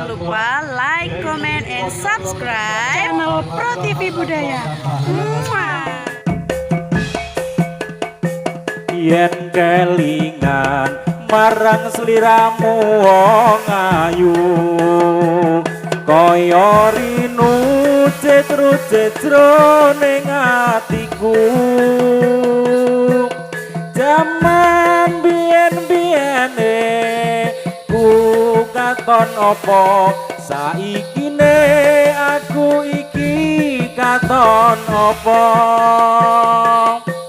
Jangan lupa like, comment, and subscribe channel Pro TV Budaya. Yen kelingan marang sliramu wong ayu kaya rinu cetro-cetro ning atiku jaman biyen-biyene ku katon apa saikine aku iki katon apa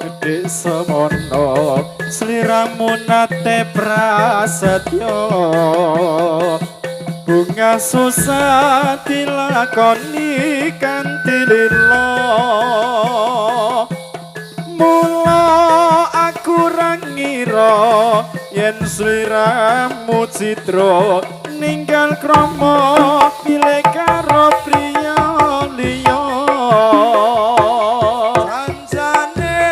gede semono sliramu nate prasetyo bunga susah dilakoni kanthi lila mula aku ra ngira yen sliramu citra ninggal krama pilih karo priya liya rancane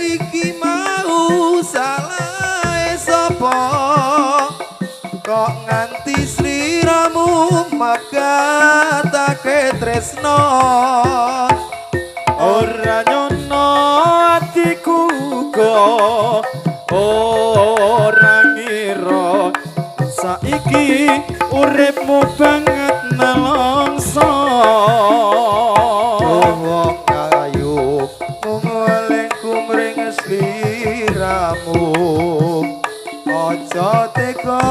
iki mau salah sapa kok nganti sliramu magatake tresno ora nyono atiku kok ora ngira saiki uripmu banget nelongso wong ayu mung kumring sliramu aja tega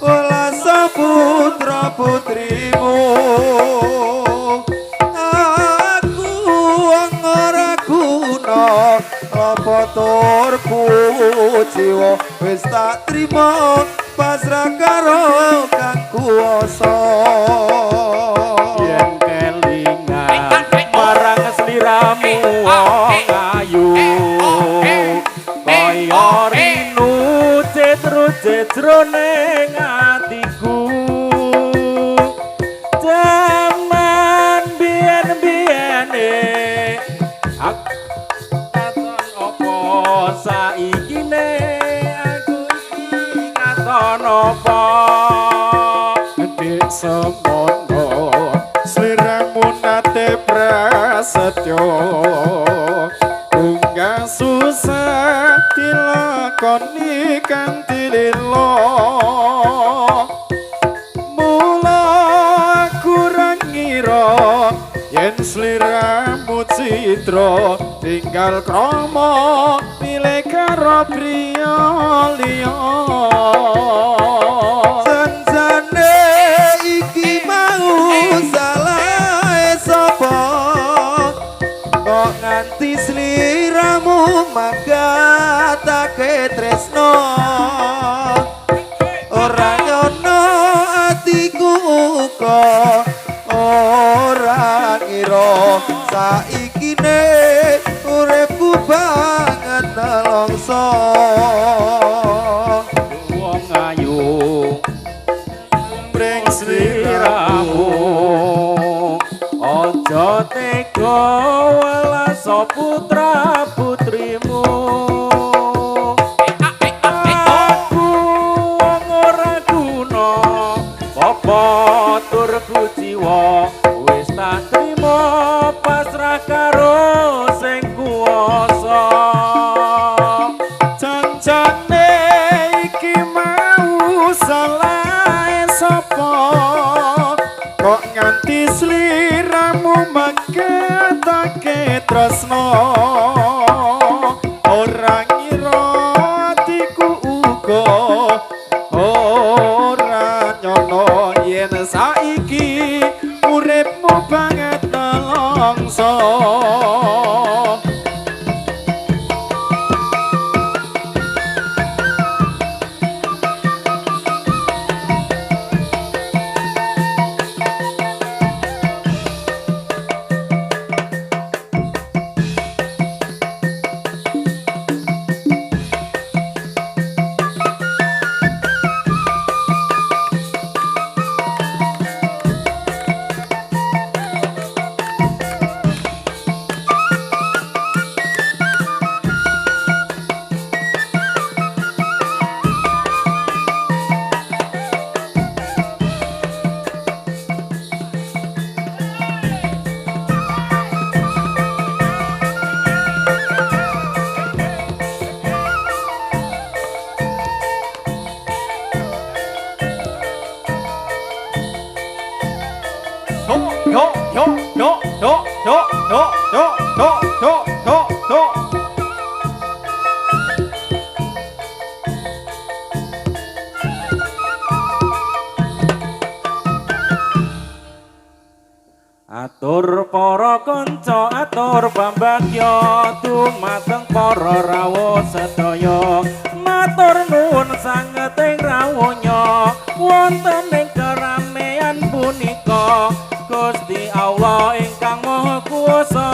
olah saputra putrimu aku ora guna apa turku jiwa wis tak trima pasrah karo kang kuwasa yen kelingan marang sliramu wong ayu kaya rinu cetro-cetro ning atiku jaman biyen-biyene aku katon apa saikine aku iki katon apa gede semono sliramu nate prasetyo bunga susah dilakoni kanthi lila mula aku ra ngira yen sliramu citra tinggal krama pilih karo priya liya sanjane iki mau salah sapa kok nganti sliramu magatake tresno ora nyono atiku kok ora ngira saikine uripku banget nelongso wong ayu mring sliramu aja tega welas putra putrimu aku wong ora guna apa turku jiwa wis tak trima pasrah karo sing kuwasa jancane iki mau salah sapa kok nganti sliramu magetake tresno ora ngira atiku uga ora nyono yen saiki uripmu banget nelongso Atur para kanca atur pambagya dumateng para rawuh sedaya matur nuwun sanget ing rawuhnya wonten ing keramean punika Gusti Allah ingkang Maha Kuwasa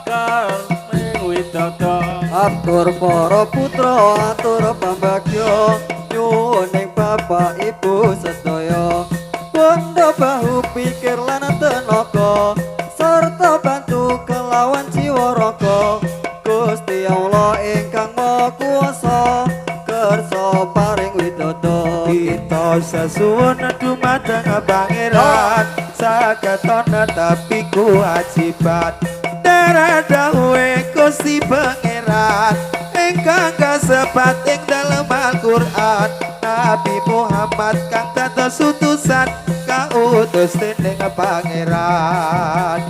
kalih widodha Atur para putra atur pambagya nyuwun ing bapak ibu sedaya bondo bahu pikir lan tenaga sarta bantu kelawan jiwa raga Gusti Allah ingkang Maha Kuwasa kersa paring widodha kita sesuwun dumateng pangeran saketana tapi ku ajibat darah dawuhe Gusti pangeran ingkang kasebat ing dalem Al-Qur'an Nabi Muhammad kang dados utusan kautus dening pangeran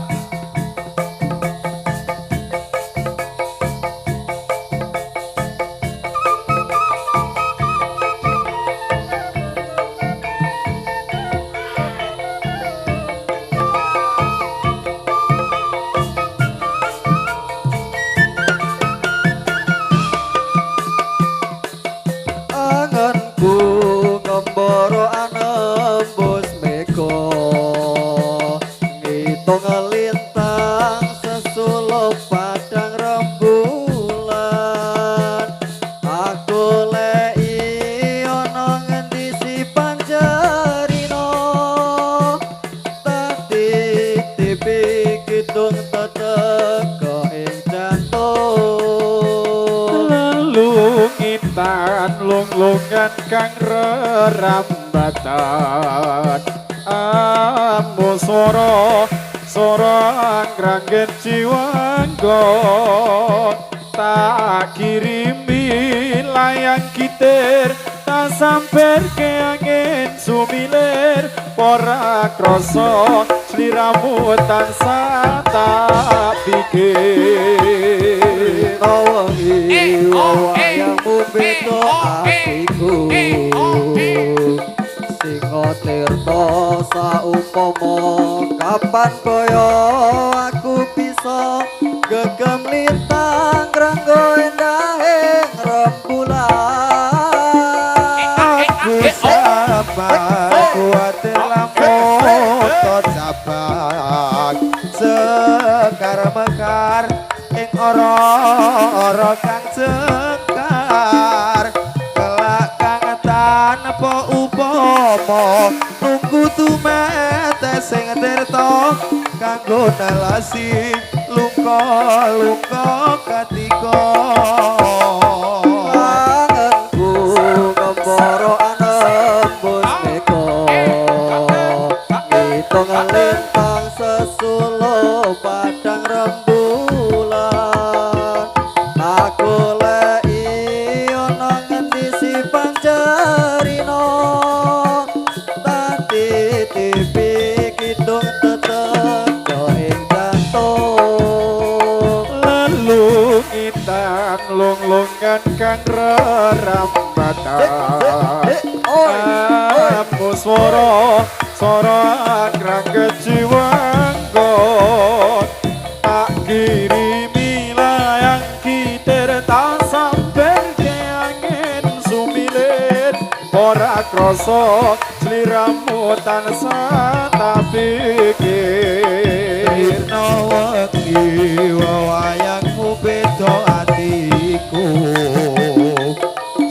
anganku ngembara anembus mega ngitung lintang sesuluk padang rembulan aku lei ana ngendi si panjarino tadi tipi kidung teteka ing jantung lungitan lunglungan kang rerambatan amu swara angranggen jiwangga tak kirimi layang kitir tak samperke angin sumilir ora krasa sliramu tansah tak pikir tawangi wayangmu beda atiku singa tirta saumpama kapan kaya aku bisa gegem lintang ranggo endahing rembulan aku sabar kuatir lamun tot sabar sekar mekar ing ora kang cekar kelak kang etan apa upama tunggu tumete sing tirta kanggo nelasi luka katiga anganku ngembara anembus mega ngitung lintang sesuluk padang rembulan aku lei ana ngendi si panjarino tadi tipi kidung teteka ing jantung lelungitan lunglungan kang rerambatan amu swara angrang kejiwangga tak kirimi layang kitir tak samperke angin sumilir ora krasa sliramu tansah tak pikir nawaki wayangmu beda atiku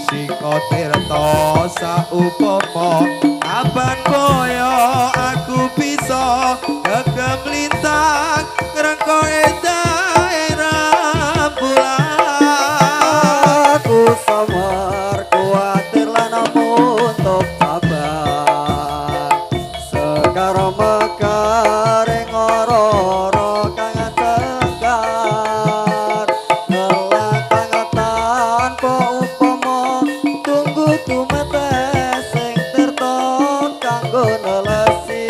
sika tirta saupama kapan kaya aku bisa gegem lintang ngrengko daerah bulan aku samar kuatir lan untuk sabar sekar mekar ing ora kang cekar ngelak kang tanpa upama tunggu tumete sing tirta kanggo nelesi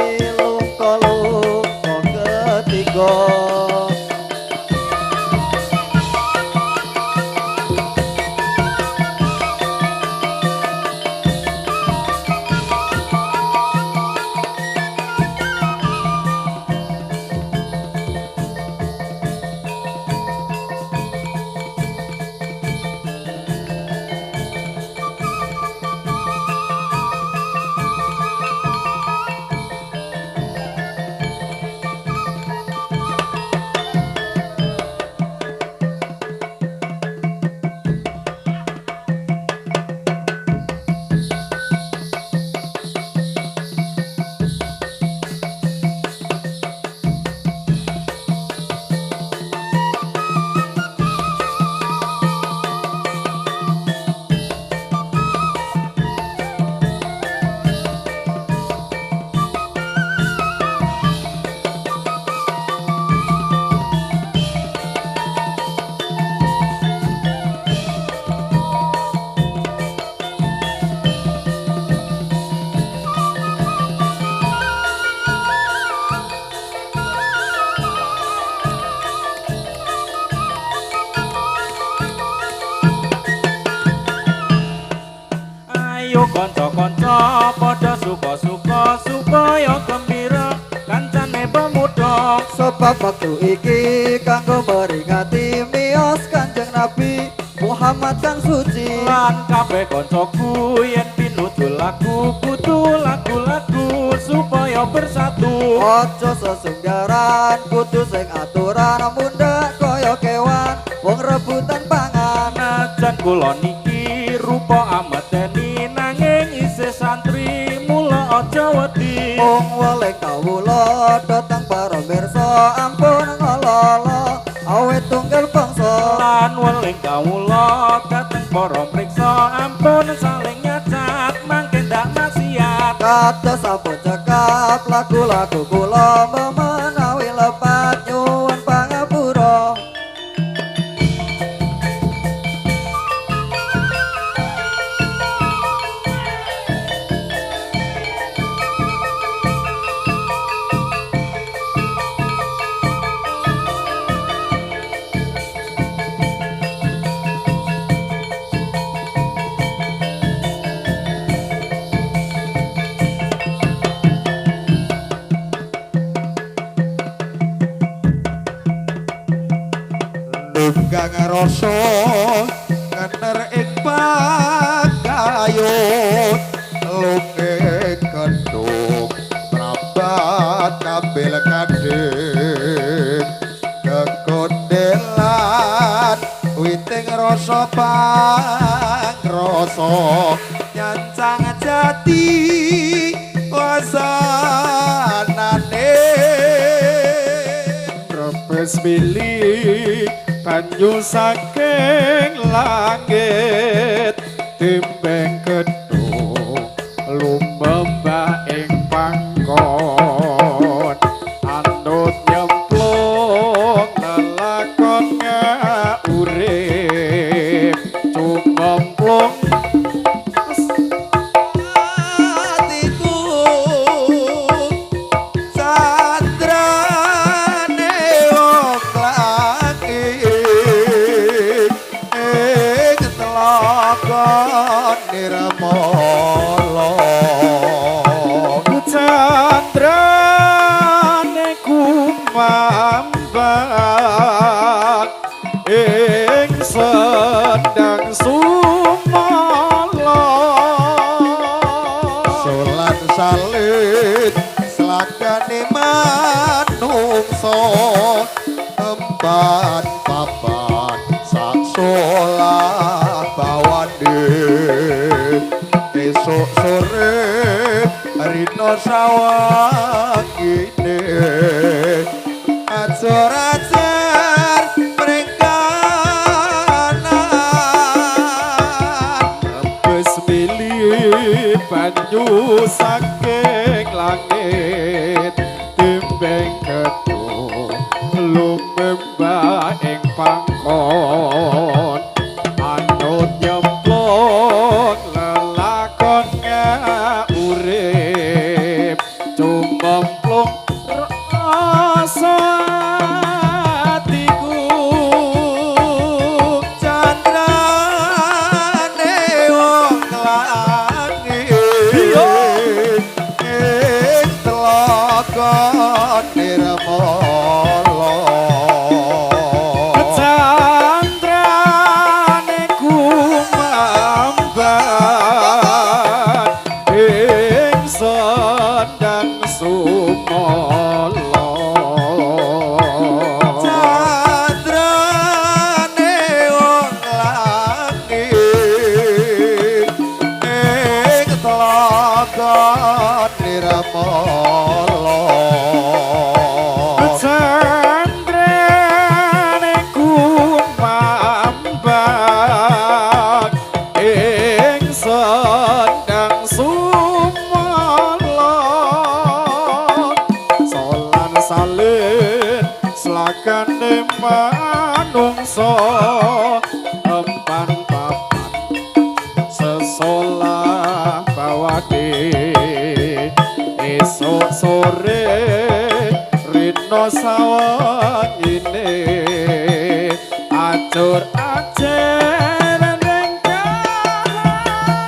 sebab waktu iki kanggo meringati miyos Kanjeng Nabi Muhammad kang suci. Lan kabeh koncoku yen pinutu lagu kudu lagu-lagu supaya bersatu. Ojo sesunggaran kudu sing aturan mundhak kaya kewan wong rebutan pangan. Najan kula niki rupa amadeni nanging isih santri mula aja wedi. Wong weleh kawula dhateng para mirsa ampun ngalala awet tunggal bangsa. Lan weling kawula dhateng para mriksa ampun saling nyacat mangke ndak maksiat. Kados sampun cekap lagu-lagu kula menawi lepat nyuwun pangapura. Nunggang rasa ngener ing pagayut luke kendung merabat kabel kadek kekondelan witing rasa pangrasa nyancang jati wasanane Rebes milik banyu saking langit timbeng gedung lumembah ing pangkon andut nyemplung lelakon urip cumemplung atiku sandrane wong langit ing telaga nirmala candrane kumambang ing sendang sumala solan salit selakane manungsa empat papan sak solah bawane esuk sore rino sawangine ajar-ajar perengganan Rebes milik banyu saking langit timbeng gedung lumembah ing pangkon anut nyemplung lelakon urip cumemplung rasa atiku candrane wong langit ing telaga nirmala candrane kumambang ing sendang sumala candrane wong langit ing telaga nirmala candrane kumambang ing sendang sumala solan salin selakane manungsa empan papan sesolah bawade esok sore rino sawangine acur acer ning kahanan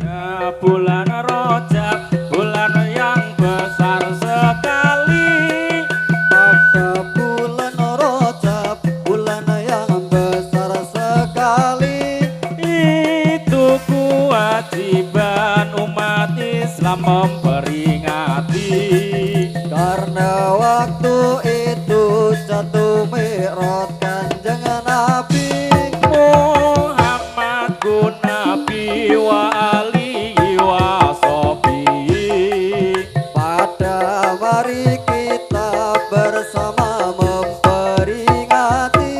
Ya bulan Rajab, bulan yang besar sekali. Pada bulan Rajab, bulan yang besar sekali. Itu kewajiban umat Islam memperingati. Karena waktu itu jatuh mi'raj Kanjeng Nabi Muhammad ku Nabi wa alihi wa sahbihi. Pada mari kita bersama memperingati.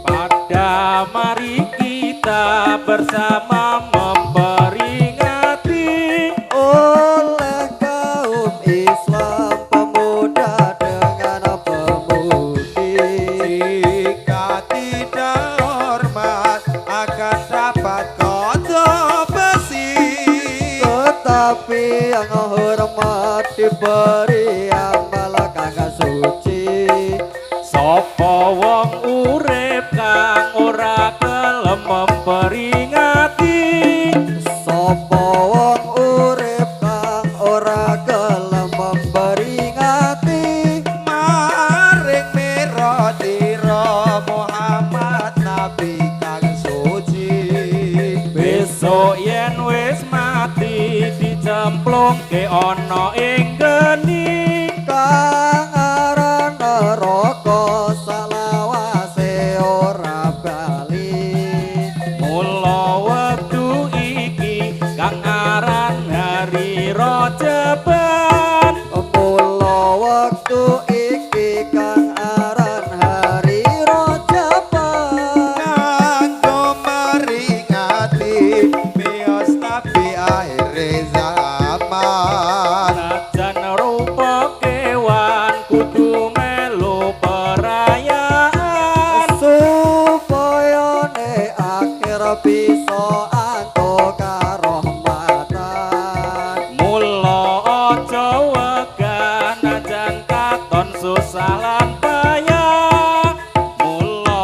Pada mari kita bersama memperingati. Oleh kaum Islam pemuda dengan pemudi. Jika tidak hormat akan dapat kodok besi. Tetapi yang hormat diberi amal kang suci. Sopo wong urip kang ora gelem memperingati. Sopo wong urip kang ora gelem memperingati. Maring mirodiro Muhammad Nabi kang suci. Besok yen wis mati dicemplungke ana ing geni. Kang aran neraka salawase ora bali. Mula wektu iki kang aran hari Rajaban. Mula waktu iki kang aran hari Rajaban. Kanggo meringati miyos Nabi akhir zaman. Najan rupa kewan kudu melu perayaan. Supaya ne akhir bisa antuk karahmatan. Mula aja wegah najan katon susah lan payah. Mula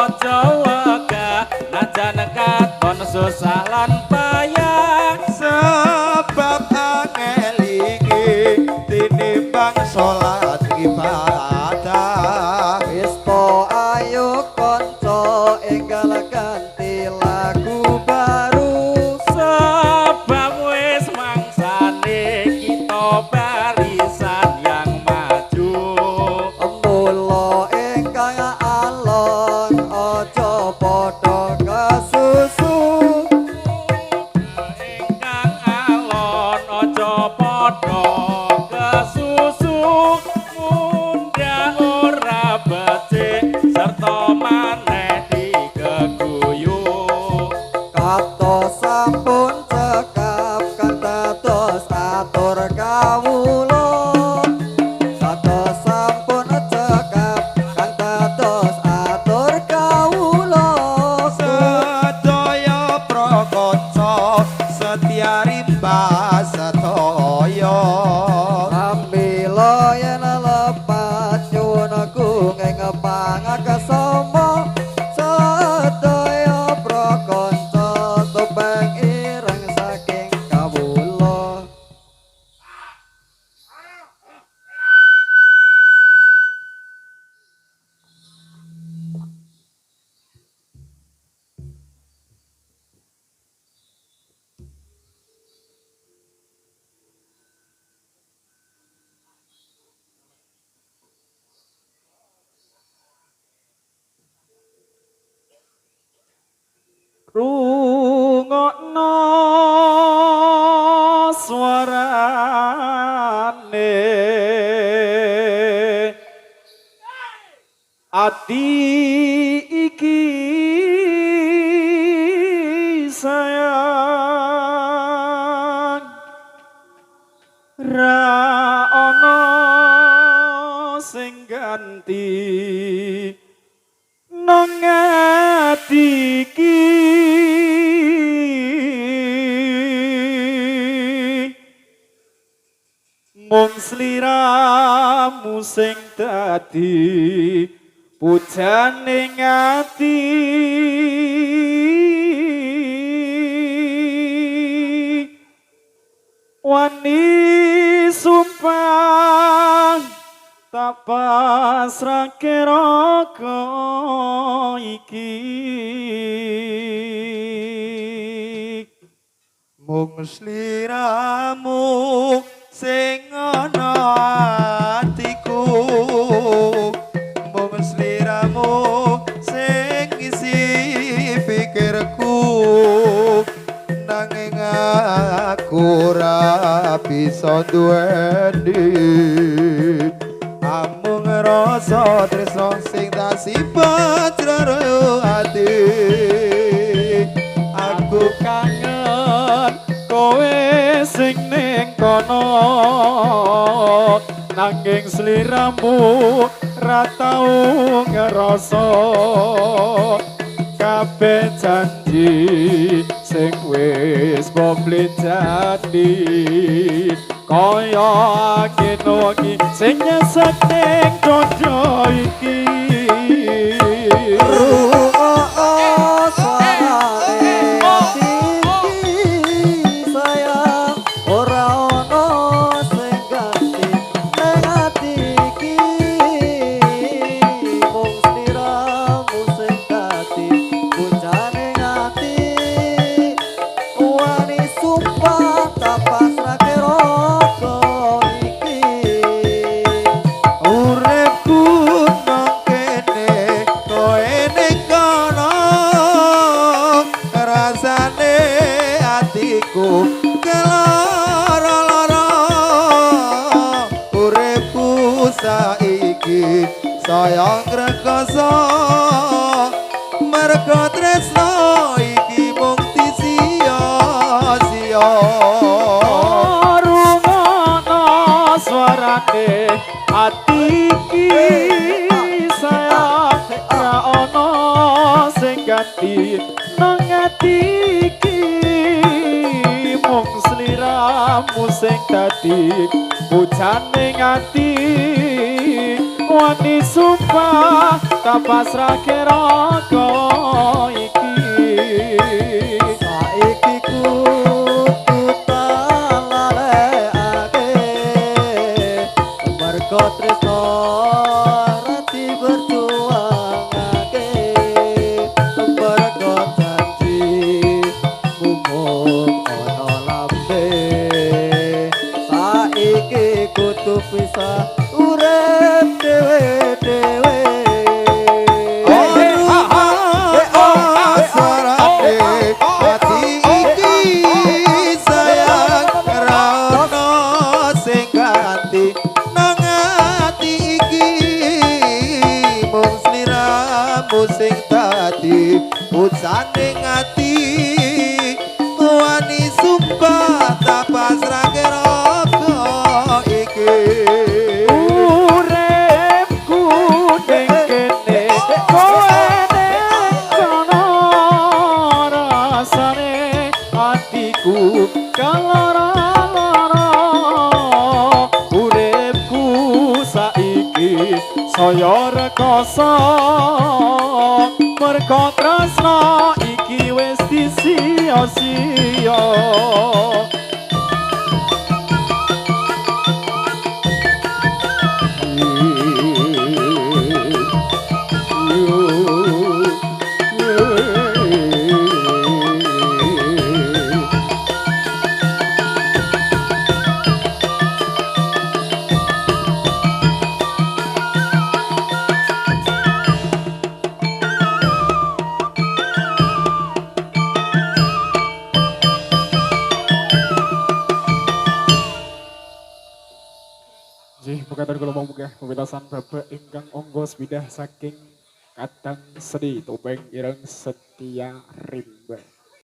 aja wegah najan katon susah lan payah. Sebab angel iki tinimbang salat ibadah. Isto ayo konco enggal ganti lagu baru. Sebab wis mangsane kita barisan yang maju. Mula ingkang alon aja padha kasusu. Ingkang alon aja padha kesusu. Mundhak ora becik sarta maneh digeguyu. Kato sampun cekap kang dados atur kawula. Kato sampun cekap kang dados atur kawula. Sedaya prakanca setya rimba sedaya. Amila yen lepat nyuwun kenging pangakasama. Sedaya prakanca topeng ireng saking kawula. Rungokno swarane ati iki sayang ra ana sing ganti nang ati iki mung sliramu sing dadi pujaning ati wani sumpah tak pasrahke raga iki mung sliramu sing ana atiku mung sliramu sing isi pikirku nanging aku ora bisa duweni amung rasa tresno sing tak simpen jero ati aku kangen kowe sing ning kono nanging sliramu ra tau ngerasa kabeh janji sing wis bobli jadi kaya akeh sing nyesek ning dodo iki saiki sayang rekoso mergo tresno iki mung sia-sia rungono suarane ati iki sayang ra ono sing ganti nang ati iki mung sliramu sing dadi bujane ngati wani sumpah tak pasrahke raga iki saiki kudu talalekake mergo tresno rati berjuangake mergo janji mumung ana lambe saiki kudu pisah urip dewe-dewe sing dadi pucane ngati tuani sumpah tak pasrahke raga iki uripku ning kene kowe ning kono rasane atiku kalara uripku saiki saya rekoso mergo tresno iki wis disia-sia Pekaten kula muga pementasan Bapak ingkang angga swidah saking Kadang Sedi Topeng Ireng Setia Rimba.